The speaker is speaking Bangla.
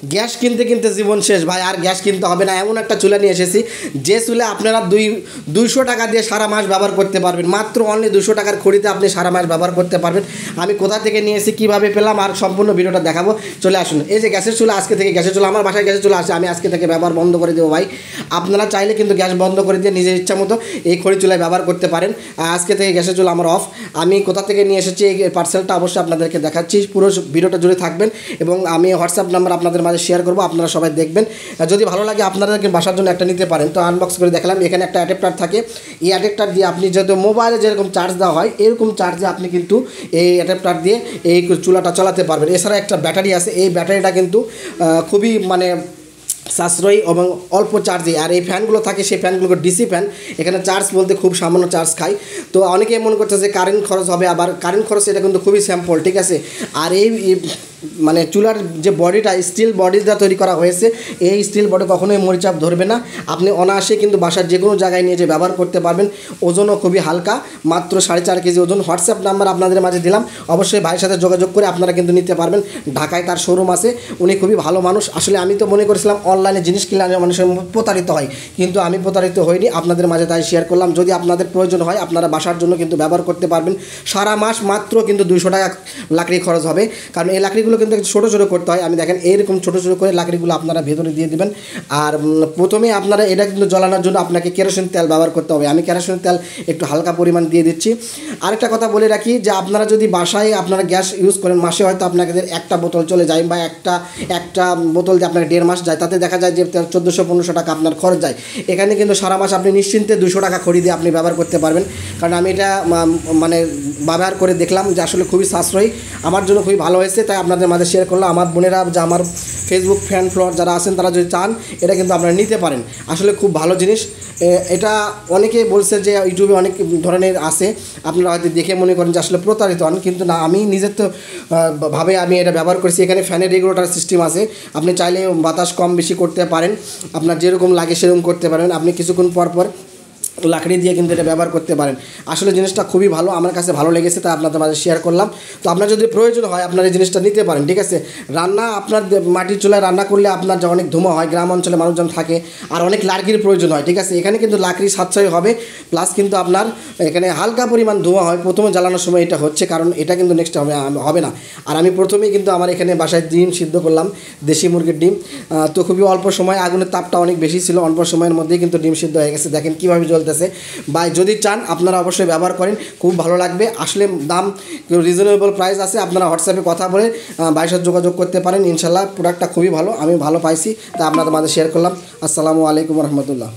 গ্যাস কিনতে কিনতে জীবন শেষ ভাই, আর গ্যাস কিনতে হবে না। এমন একটা চুলা নিয়ে এসেছি যে চুলে আপনারা 200 টাকা দিয়ে সারা মাস ব্যবহার করতে পারবেন। মাত্র অনলি 200 টাকার খড়িতে আপনি সারা মাস ব্যবহার করতে পারবেন। আমি কোথা থেকে নিয়ে এসেছি, কীভাবে পেলাম, আর সম্পূর্ণ ভিডিওটা দেখাবো। চলে আসুন। এই যে গ্যাসের চুলা, আজকে থেকে গ্যাসের চুলা, আমার বাসায় গ্যাসের চুলা আসে, আমি আজকে থেকে ব্যবহার বন্ধ করে দেবো ভাই। আপনারা চাইলে কিন্তু গ্যাস বন্ধ করে দিয়ে নিজের ইচ্ছা মতো এই খড়ি চুলায় ব্যবহার করতে পারেন। আজকে থেকে গ্যাসের চুলা আমার অফ। আমি কোথা থেকে নিয়ে এসেছি এই পার্সেলটা অবশ্যই আপনাদেরকে দেখাচ্ছি, পুরো ভিডিওটা জুড়ে থাকবেন এবং আমি হোয়াটসঅ্যাপ নাম্বার আপনাদের মাঝে শেয়ার করবো, আপনারা সবাই দেখবেন। যদি ভালো লাগে আপনাদেরকে বাসার জন্য একটা নিতে পারেন। তো আনবক্স করে দেখালাম। এখানে একটা অ্যাডাপ্টার থাকে, এই অ্যাডাপ্টার দিয়ে আপনি যেহেতু মোবাইলে যেরকম চার্জ দেওয়া হয় এরকম চার্জে আপনি কিন্তু এই অ্যাডাপ্টার দিয়ে এই চুলাটা চালাতে পারবেন। এছাড়া একটা ব্যাটারি আছে, এই ব্যাটারিটা কিন্তু খুবই মানে সাশ্রয়ী এবং অল্প চার্জে। আর এই ফ্যানগুলো থাকে, সেই ফ্যানগুলো ডিসি ফ্যান, এখানে চার্জ বলতে খুব সামান্য চার্জ খায়। তো অনেকে মনে করছে যে কারেন্ট খরচ হবে, আবার কারেন্ট খরচ এটা কিন্তু খুবই স্যাম্পল, ঠিক আছে। আর এই মানে চুলার যে বডিটা স্টিল বডি দিয়ে তৈরি করা হয়েছে, এই স্টিল বডি কখনোই মরিচাপ ধরবে না। আপনি অনায়াসে কিন্তু বাসার যে কোনো জায়গায় নিয়ে যে ব্যবহার করতে পারবেন। ওজনও খুবই হালকা, মাত্র 4.5 কেজি ওজন। হোয়াটসঅ্যাপ নাম্বার আপনাদের মাঝে দিলাম, অবশ্যই ভাইয়ের সাথে যোগাযোগ করে আপনারা কিন্তু নিতে পারবেন। ঢাকায় তার শোরুম আছে, উনি খুবই ভালো মানুষ। আসলে আমি তো মনে করেছিলাম অনলাইনে জিনিস কিনলে মানুষের প্রতারিত হয়, কিন্তু আমি প্রতারিত হইনি। আপনাদের মাঝে তাই শেয়ার করলাম। যদি আপনাদের প্রয়োজন হয় আপনারা বাসার জন্য কিন্তু ব্যবহার করতে পারবেন। সারা মাস মাত্র কিন্তু 200 টাকা লাকড়ি খরচ হবে, কারণ এই লাকড়িগুলো কিন্তু ছোটো ছোটো করতে হয়। আমি দেখেন এইরকম ছোটো ছোটো করে লাকড়িগুলো আপনারা ভেতরে দিয়ে দেবেন। আর প্রথমে আপনারা এটা কিন্তু জ্বালানোর জন্য আপনাকে কেরোসিন তেল ব্যবহার করতে হবে। আমি কেরোসিন তেল একটু হালকা পরিমাণ দিয়ে দিচ্ছি। আরেকটা কথা বলে রাখি যে আপনারা যদি বাসায় আপনারা গ্যাস ইউজ করেন, মাসে হয়তো আপনাদের একটা বোতল চলে যায় বা একটা বোতল যে আপনার 1.5 মাস যায়, তাতে দেখা যায় যে 1400-1500 টাকা আপনার খরচ যায়। এখানে কিন্তু সারা মাস আপনি নিশ্চিন্তে 200 টাকা খড়ি দিয়ে আপনি ব্যবহার করতে পারবেন। কারণ আমি এটা মানে ব্যবহার করে দেখলাম যে আসলে খুবই সাশ্রয়ী, আমার জন্য খুবই ভালো হয়েছে, তাই আপনাদের মাঝে শেয়ার করলাম। আমার বোনেরা যে আমার ফেসবুক ফ্যান ফলোয়ার যারা আছেন তারা যদি চান এটা কিন্তু আপনারা নিতে পারেন। আসলে খুব ভালো জিনিস। এটা অনেকেই বলছে যে ইউটিউবে অনেক ধরনের আছে, আপনারা হয়তো দেখে মনে করেন যে আসলে প্রতারিত হন, কিন্তু না, আমি নিজের তো ভাবে আমি এটা ব্যবহার করেছি। এখানে ফ্যানের রেগুলেটর সিস্টেম আছে, আপনি চাইলে বাতাস কম বেশি করতে পারেন, আপনার যেরকম লাগে সেরকম করতে পারেন। আপনি কিছুক্ষণ পর পর লাকড়ি দিয়ে কিন্তু এটা ব্যবহার করতে পারেন। আসলে জিনিসটা খুবই ভালো, আমার কাছে ভালো লেগেছে, তাই আপনাদের মাঝে শেয়ার করলাম। তো আপনার যদি প্রয়োজন হয় আপনার এই জিনিসটা নিতে পারেন, ঠিক আছে। রান্না আপনার মাটির চুলায় রান্না করলে আপনার যে অনেক ধোঁয়া হয়, গ্রাম অঞ্চলে মানুষজন থাকে, আর অনেক লাকড়ির প্রয়োজন হয়, ঠিক আছে। এখানে কিন্তু লাকড়ি সাশ্রয় হবে, প্লাস কিন্তু আপনার এখানে হালকা পরিমাণ ধোঁয়া হয়। প্রথমে জ্বালানোর সময় এটা হচ্ছে, কারণ এটা কিন্তু নেক্সট হবে না। আর আমি প্রথমেই কিন্তু আমার এখানে বাসায় ডিম সিদ্ধ করলাম, দেশি মুরগির ডিম। তো খুবই অল্প সময়, আগুনের তাপটা অনেক বেশি ছিল, অল্প সময়ের মধ্যেই কিন্তু ডিম সিদ্ধ হয়ে গেছে। দেখেন কীভাবে জ্বলতেছে। বা যদি চান আপনারা অবশ্যই ব্যবহার করেন, খুব ভালো লাগবে। আসলে দাম রিজনেবল প্রাইস আছে, আপনারা হোয়াটসঅ্যাপে কথা বলে ভাইয়ের সাথে যোগাযোগ করতে পারেন। ইনশাল্লাহ প্রোডাক্টটা খুবই ভালো, আমি ভালো পাইছি, তাই আপনাদের মাঝে শেয়ার করলাম। আসসালামু আলাইকুম রহমতুল্লাহ।